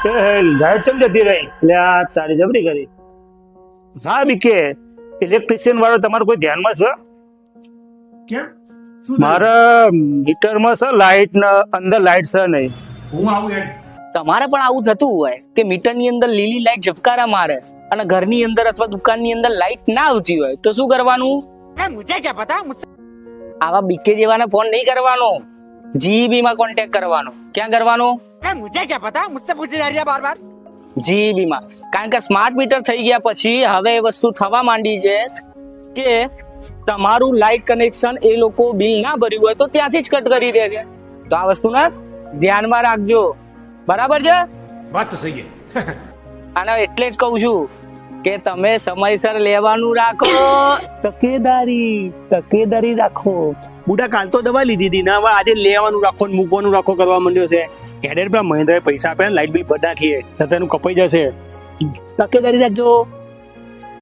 Light ચમ જતી રહી એટલે આ તારી જબરી કરી. હા બીકે ઇલેક્ટ્રિશિયન વાળો તમારું કોઈ ધ્યાનમાં છે? કેમ મારા મીટરમાં છે લાઈટ ને અંદર લાઈટ છે નહીં. હું આવું યાર. તમારે પણ આવું થતું હોય કે મીટરની અંદર લીલી લાઈટ ઝબકારા મારે અને ઘરની અંદર અથવા દુકાનની અંદર લાઈટ ના આવતી હોય તો શું કરવાનું? मुझे क्या पता मुझसे આવા બીકે જેવાને ફોન નહીં કરવાનો, જીબી માં કોન્ટેક્ટ કરવાનો. ક્યાં કરવાનો? मुझे क्या पता मुझसे पूछे जा रही है बार बार. જીબી માં. કારણ કે સ્માર્ટ મીટર થઈ ગયા પછી હવે એ વસ્તુ થવા માંડી છે કે તમારું લાઈટ કનેક્શન એ લોકો બિલ ના ભર્યું હોય તો ત્યાંથી જ કટ કરી દે છે. તો આ વસ્તુને ધ્યાનમાં રાખજો. બરાબર છે? વાત તો સહી હે. અને એટલે જ કહું છું કે તમે સમયસર લેવાનું રાખો. તકેદારી રાખો. બુડા કાલ તો દવા લીધી હતી ને હવે આજે લેવાનું રાખો ને મૂકવાનું રાખો કરવા માંડ્યો છે. એડેર પેલા મહેન્દ્રએ પૈસા આપ્યા લાઈટ બિલ બધા નાખીએ તો તેનું કપાઈ જશે. તકેદારી રાખજો.